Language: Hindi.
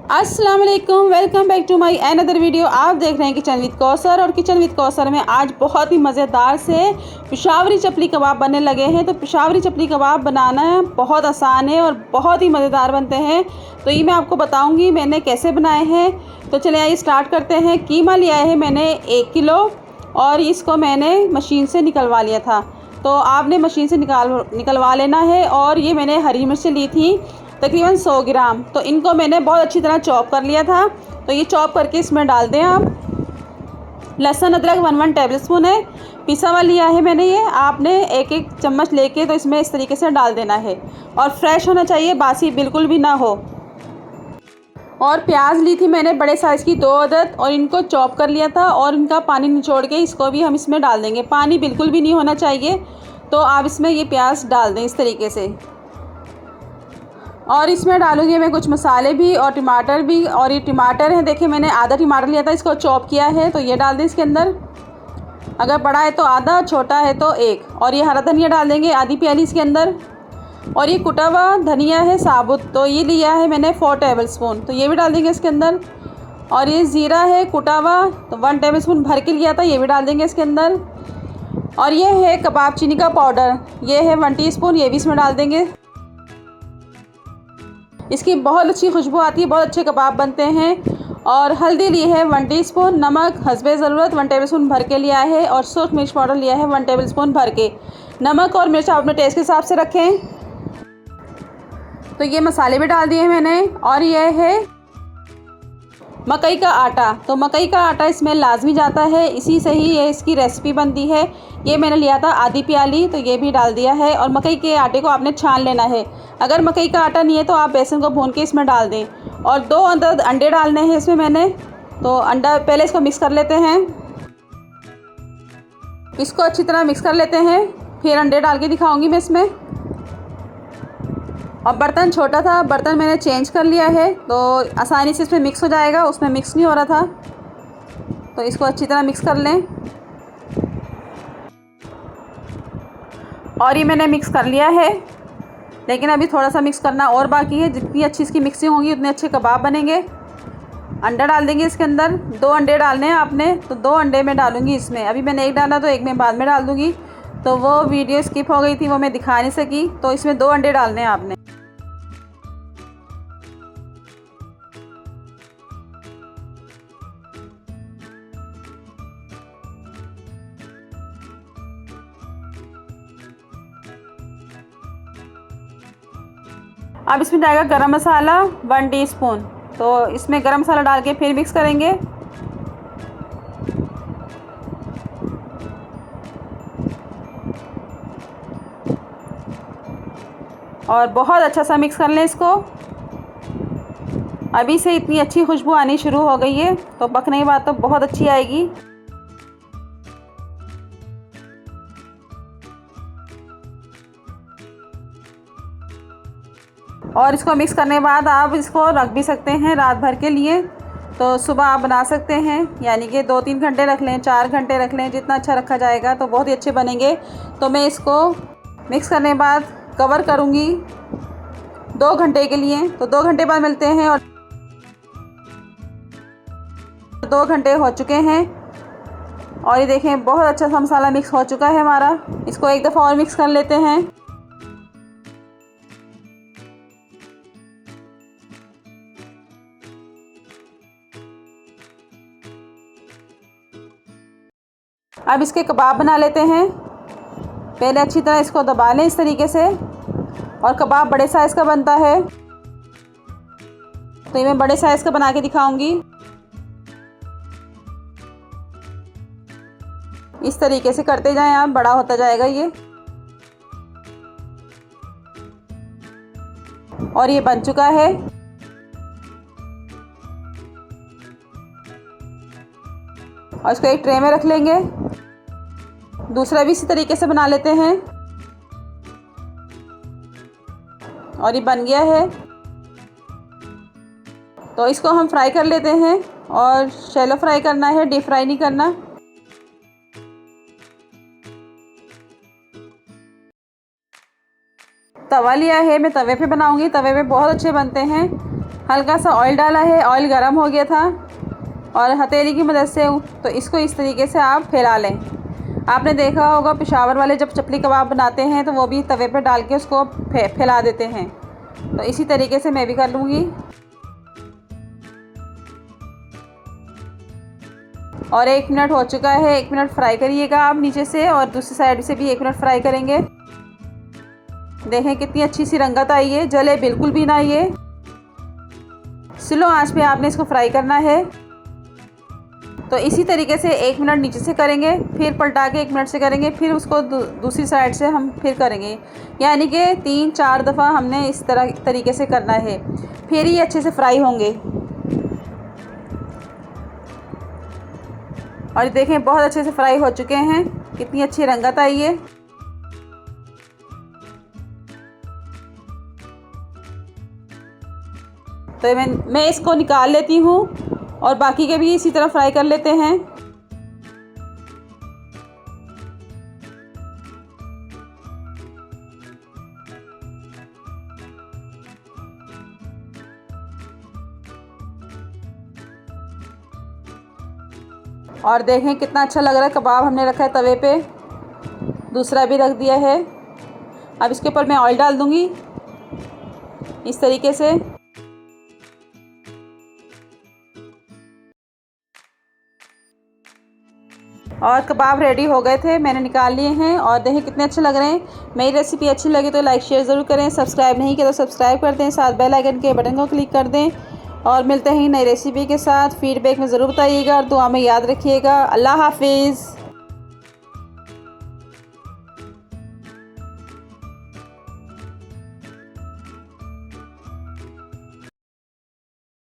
अस्सलाम वालेकुम, welcome back to my another video. आप देख रहे हैं किचन विद कौसर। और किचन विद कौसर में आज बहुत ही मज़ेदार से पेशावरी चपली कबाब बनने लगे हैं। तो पेशावरी चपली कबाब बनाना बहुत आसान है और बहुत ही मज़ेदार बनते हैं। तो ये मैं आपको बताऊंगी मैंने कैसे बनाए हैं। तो चलिए आइए स्टार्ट करते हैं। कीमा लिया है मैंने 1 किलो और इसको मैंने मशीन से निकलवा लिया था। तो आपने मशीन से निकलवा लेना है। और ये मैंने हरी मिर्च ली थी तकरीबन 100 ग्राम। तो इनको मैंने बहुत अच्छी तरह चॉप कर लिया था। तो ये चॉप करके इसमें डाल दें आप। लहसुन अदरक 1 टेबल स्पून है, पिसा हुआ लिया है मैंने। ये आपने एक एक चम्मच लेके तो इसमें इस तरीके से डाल देना है। और फ्रेश होना चाहिए, बासी बिल्कुल भी ना हो। और प्याज ली थी मैंने बड़े साइज़ की 2 अदद और इनको चॉप कर लिया था। और इनका पानी निचोड़ के इसको भी हम इसमें डाल देंगे। पानी बिल्कुल भी नहीं होना चाहिए। तो आप इसमें ये प्याज डाल दें इस तरीके से। और इसमें डालूंगी मैं कुछ मसाले भी और टमाटर भी। और ये टमाटर है, देखिए मैंने आधा टमाटर लिया था, इसको चॉप किया है। तो ये डाल दें इसके अंदर। अगर बड़ा है तो आधा, छोटा है तो 1। और ये हरा धनिया डाल देंगे आधी प्याली इसके अंदर। और ये कुटा हुआ धनिया है साबुत, तो ये लिया है मैंने 4 टेबल स्पून, तो ये भी डाल देंगे इसके अंदर। और ये ज़ीरा है कुटा हुआ, तो 1 टेबल स्पून भर के लिया था, ये भी डाल देंगे इसके अंदर। और ये है कबाब चीनी का पाउडर, ये है 1 टीस्पून, ये भी इसमें डाल देंगे। इसकी बहुत अच्छी खुशबू आती है, बहुत अच्छे कबाब बनते हैं। और हल्दी ली है 1 टीस्पून, नमक हस्बे ज़रूरत 1 टेबल स्पून भर के लिया है। और सूरज मिर्च पाउडर लिया है 1 टेबल स्पून भर के। नमक और मिर्च आप अपने टेस्ट के हिसाब से रखें। तो ये मसाले भी डाल दिए मैंने। और ये है मकई का आटा, तो मकई का आटा इसमें लाजमी जाता है, इसी से ही ये इसकी रेसिपी बनती है। ये मैंने लिया था आधी प्याली, तो ये भी डाल दिया है। और मकई के आटे को आपने छान लेना है। अगर मकई का आटा नहीं है तो आप बेसन को भून के इसमें डाल दें। और 2 अदद अंडे डालने हैं इसमें मैंने। तो अंडा पहले इसको मिक्स कर लेते हैं, इसको अच्छी तरह मिक्स कर लेते हैं, फिर अंडे डाल के दिखाऊँगी मैं इसमें। और बर्तन छोटा था, बर्तन मैंने चेंज कर लिया है, तो आसानी से इसमें मिक्स हो जाएगा। उसमें मिक्स नहीं हो रहा था, तो इसको अच्छी तरह मिक्स कर लें। और ये मैंने मिक्स कर लिया है, लेकिन अभी थोड़ा सा मिक्स करना और बाकी है। जितनी अच्छी इसकी मिक्सिंग होगी उतने अच्छे कबाब बनेंगे। अंडा डाल देंगे इसके अंदर, 2 अंडे डालने हैं आपने, तो 2 अंडे मैं डालूँगी इसमें। अभी मैंने 1 डाला, तो 1 मैं बाद में डाल दूँगी। तो वो वीडियो स्किप हो गई थी, वो मैं दिखा नहीं सकी। तो इसमें 2 अंडे डालने हैं आपने। अब इसमें जाएगा गरम मसाला 1 टीस्पून। तो इसमें गरम मसाला डाल के फिर मिक्स करेंगे। और बहुत अच्छा सा मिक्स कर लें इसको। अभी से इतनी अच्छी खुशबू आनी शुरू हो गई है, तो पकने के बाद तो बहुत अच्छी आएगी। और इसको मिक्स करने के बाद आप इसको रख भी सकते हैं रात भर के लिए। तो सुबह आप बना सकते हैं, यानी कि 2-3 घंटे रख लें, 4 घंटे रख लें, जितना अच्छा रखा जाएगा तो बहुत ही अच्छे बनेंगे। तो मैं इसको मिक्स करने के बाद कवर करूँगी 2 घंटे के लिए। तो 2 घंटे बाद मिलते हैं। और 2 घंटे हो चुके हैं और ये देखें बहुत अच्छा सा मसाला मिक्स हो चुका है हमारा। इसको एक दफ़ा और मिक्स कर लेते हैं। अब इसके कबाब बना लेते हैं। पहले अच्छी तरह इसको दबा लें इस तरीके से। और कबाब बड़े साइज़ का बनता है, तो ये मैं बड़े साइज़ का बना के दिखाऊंगी। इस तरीके से करते जाएं आप, बड़ा होता जाएगा ये। और ये बन चुका है। और इसको एक ट्रे में रख लेंगे। दूसरा भी इसी तरीके से बना लेते हैं। और ये बन गया है, तो इसको हम फ्राई कर लेते हैं। और शैलो फ्राई करना है, डीप फ्राई नहीं करना। तवा लिया है, मैं तवे पे बनाऊंगी। तवे पे बहुत अच्छे बनते हैं। हल्का सा ऑयल डाला है, ऑयल गर्म हो गया था और हथेली की मदद से तो इसको इस तरीके से आप फैला लें। आपने देखा होगा पेशावर वाले जब चपली कबाब बनाते हैं तो वो भी तवे पर डाल के उसको फैला देते हैं, तो इसी तरीके से मैं भी कर लूँगी। और 1 मिनट हो चुका है, 1 मिनट फ्राई करिएगा आप नीचे से, और दूसरी साइड से भी 1 मिनट फ्राई करेंगे। देखें कितनी अच्छी सी रंगत आई है, जले बिल्कुल भी ना ये। स्लो आंच पे आपने इसको फ्राई करना है। तो इसी तरीके से 1 मिनट नीचे से करेंगे, फिर पलटा के 1 मिनट से करेंगे, फिर उसको दूसरी साइड से हम फिर करेंगे, यानी कि 3-4 दफ़ा हमने इस तरीके से करना है, फिर ये अच्छे से फ्राई होंगे। और देखें बहुत अच्छे से फ्राई हो चुके हैं, कितनी अच्छी रंगत आई है। तो मैं इसको निकाल लेती हूँ और बाकी के भी इसी तरह फ्राई कर लेते हैं। और देखें कितना अच्छा लग रहा है। कबाब हमने रखा है तवे पे, दूसरा भी रख दिया है। अब इसके ऊपर मैं ऑयल डाल दूँगी इस तरीके से। और कबाब रेडी हो गए थे, मैंने निकाल लिए हैं और देखें कितने अच्छे लग रहे हैं। मेरी रेसिपी अच्छी लगी तो लाइक शेयर ज़रूर करें, सब्सक्राइब नहीं किया तो सब्सक्राइब कर दें, साथ बेल आइकन के बटन को क्लिक कर दें। और मिलते हैं नई रेसिपी के साथ। फीडबैक में ज़रूर बताइएगा और दुआ में याद रखिएगा। अल्लाह हाफिज़।